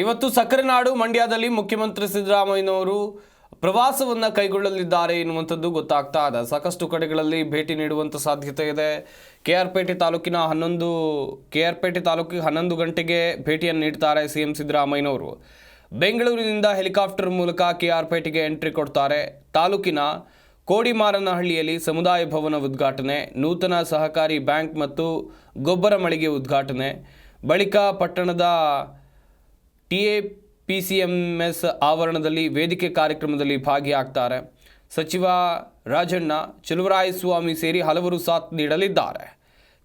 ಇವತ್ತು ಸಕ್ಕರೆ ನಾಡು ಮಂಡ್ಯದಲ್ಲಿ ಮುಖ್ಯಮಂತ್ರಿ ಸಿದ್ದರಾಮಯ್ಯನವರು ಪ್ರವಾಸವನ್ನು ಕೈಗೊಳ್ಳಲಿದ್ದಾರೆ ಎನ್ನುವಂಥದ್ದು ಗೊತ್ತಾಗ್ತಾ ಇದೆ. ಸಾಕಷ್ಟು ಕಡೆಗಳಲ್ಲಿ ಭೇಟಿ ನೀಡುವಂಥ ಸಾಧ್ಯತೆ ಇದೆ. ಕೆಆರ್ಪೇಟೆ ತಾಲೂಕಿಗೆ 11 ಗಂಟೆಗೆ ಭೇಟಿಯನ್ನು ನೀಡ್ತಾರೆ ಸಿಎಂ ಸಿದ್ದರಾಮಯ್ಯನವರು. ಬೆಂಗಳೂರಿನಿಂದ ಹೆಲಿಕಾಪ್ಟರ್ ಮೂಲಕ ಕೆಆರ್ಪೇಟೆಗೆ ಎಂಟ್ರಿ ಕೊಡ್ತಾರೆ. ತಾಲೂಕಿನ ಕೋಡಿಮಾರನಹಳ್ಳಿಯಲ್ಲಿ ಸಮುದಾಯ ಭವನ ಉದ್ಘಾಟನೆ, ನೂತನ ಸಹಕಾರಿ ಬ್ಯಾಂಕ್ ಮತ್ತು ಗೊಬ್ಬರ ಮಳಿಗೆ ಉದ್ಘಾಟನೆ, ಬಳಿಕ ಪಟ್ಟಣದ TAPCMS ಆವರಣದಲ್ಲಿ ವೇದಿಕೆ ಕಾರ್ಯಕ್ರಮದಲ್ಲಿ ಭಾಗಿಯಾಗ್ತಾರೆ. ಸಚಿವ ರಾಜಣ್ಣ, ಚಲುವರಾಯಸ್ವಾಮಿ ಸೇರಿ ಹಲವರು ಸಾಥ್ ನೀಡಲಿದ್ದಾರೆ.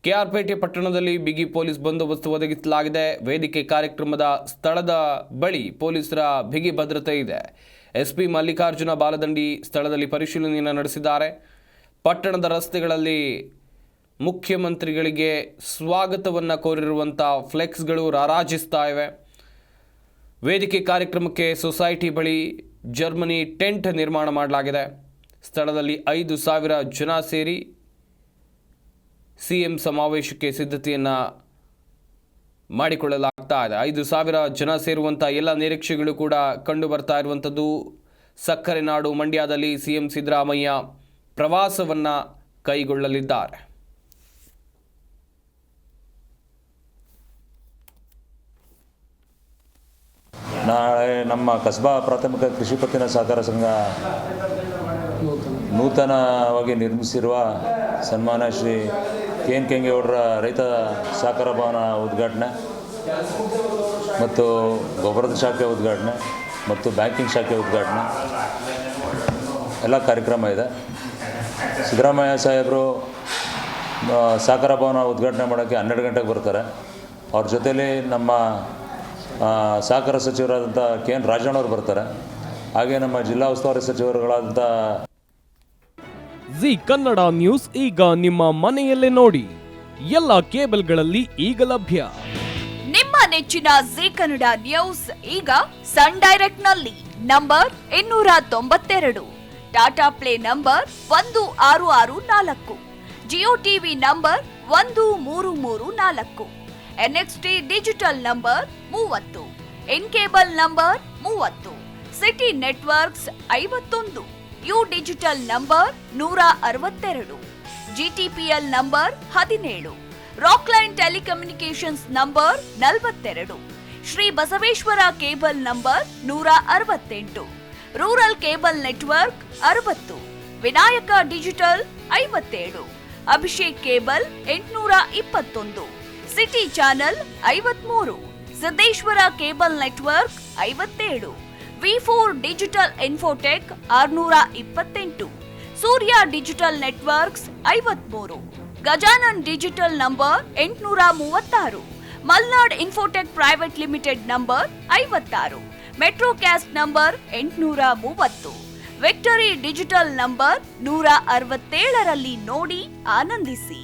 ಕೆಆರ್ಪೇಟೆ ಪಟ್ಟಣದಲ್ಲಿ ಬಿಗಿ ಪೊಲೀಸ್ ಬಂದೋಬಸ್ತ್ ಒದಗಿಸಲಾಗಿದೆ. ವೇದಿಕೆ ಕಾರ್ಯಕ್ರಮದ ಸ್ಥಳದ ಬಳಿ ಪೊಲೀಸರ ಬಿಗಿ ಭದ್ರತೆ ಇದೆ. SP ಮಲ್ಲಿಕಾರ್ಜುನ ಬಾಲದಂಡಿ ಸ್ಥಳದಲ್ಲಿ ಪರಿಶೀಲನೆಯನ್ನು ನಡೆಸಿದ್ದಾರೆ. ಪಟ್ಟಣದ ರಸ್ತೆಗಳಲ್ಲಿ ಮುಖ್ಯಮಂತ್ರಿಗಳಿಗೆ ಸ್ವಾಗತವನ್ನು ಕೋರಿರುವಂಥ ಫ್ಲೆಕ್ಸ್ಗಳು ರಾರಾಜಿಸ್ತಾ ಇವೆ. ವೇದಿಕೆ ಕಾರ್ಯಕ್ರಮಕ್ಕೆ ಸೊಸೈಟಿ ಬಳಿ ಜರ್ಮನಿ ಟೆಂಟ್ ನಿರ್ಮಾಣ ಮಾಡಲಾಗಿದೆ. ಸ್ಥಳದಲ್ಲಿ 5,000 ಜನ ಸೇರಿ ಸಿಎಂ ಸಮಾವೇಶಕ್ಕೆ ಸಿದ್ಧತೆಯನ್ನು ಮಾಡಿಕೊಳ್ಳಲಾಗ್ತಾ ಇದೆ. 5,000 ಜನ ಸೇರುವಂಥ ಎಲ್ಲ ನಿರೀಕ್ಷೆಗಳು ಕೂಡ ಕಂಡು ಬರ್ತಾ ಇರುವಂಥದ್ದು. ಸಕ್ಕರೆ ನಾಡು ಮಂಡ್ಯದಲ್ಲಿ ಸಿಎಂ ಸಿದ್ದರಾಮಯ್ಯ ಪ್ರವಾಸವನ್ನು ಕೈಗೊಳ್ಳಲಿದ್ದಾರೆ. ನಾಳೆ ನಮ್ಮ ಕಸ್ಬಾ ಪ್ರಾಥಮಿಕ ಕೃಷಿ ಪತ್ತಿನ ಸಹಕಾರ ಸಂಘ ನೂತನವಾಗಿ ನಿರ್ಮಿಸಿರುವ ಸನ್ಮಾನ್ಯ ಶ್ರೀ KN ಕೆಂಗೇಗೌಡರ ರೈತ ಸಹಕಾರ ಭವನ ಉದ್ಘಾಟನೆ ಮತ್ತು ಗೊಬ್ಬರದ ಶಾಖೆ ಉದ್ಘಾಟನೆ ಮತ್ತು ಬ್ಯಾಂಕಿಂಗ್ ಶಾಖೆ ಉದ್ಘಾಟನೆ ಎಲ್ಲ ಕಾರ್ಯಕ್ರಮ ಇದೆ. ಸಿದ್ದರಾಮಯ್ಯ ಸಾಹೇಬರು ಸಹಕಾರ ಭವನ ಉದ್ಘಾಟನೆ ಮಾಡೋಕ್ಕೆ 12 ಗಂಟೆಗೆ ಬರ್ತಾರೆ. ಅವ್ರ ಜೊತೆಯಲ್ಲಿ ನಮ್ಮ ಸಹಕಾರ ಸಚಿವರಾದಂಥ KN ರಾಜಣ್ಣವರು ಬರ್ತಾರೆ. ಹಾಗೆ ನಮ್ಮ ಜಿಲ್ಲಾ ಉಸ್ತುವಾರಿ ಸಚಿವರುಗಳಾದಂಥ ಜಿ ಕನ್ನಡ ನ್ಯೂಸ್ ಈಗ ನಿಮ್ಮ ಮನೆಯಲ್ಲೇ ನೋಡಿ. ಎಲ್ಲ ಕೇಬಲ್ಗಳಲ್ಲಿ ಈಗ ಲಭ್ಯ. ನಿಮ್ಮ ನೆಚ್ಚಿನ ಜಿ ಕನ್ನಡ ನ್ಯೂಸ್ ಈಗ ಸನ್ ಡೈರೆಕ್ಟ್ ನಲ್ಲಿ number 292, Tata play number 1664, Jio TV number 1334, NXT digital number 30, in cable number 30, city networks 51, U digital number 162, GTPL number 17, Rockline telecommunications number 42, Shri Basaveshwara cable number 168, rural cable network 60, Vinayaka digital 57, Abhishek cable 821, city channel 53, Siddeshwara cable network 57, V4 digital Infotech 628, Surya digital networks 53, Gajanan digital number 836, Malnad Infotech private limited number 56, Metrocast number 830, Victory digital number 167ರಲ್ಲಿ ನೋಡಿ ಆನಂದಿಸಿ.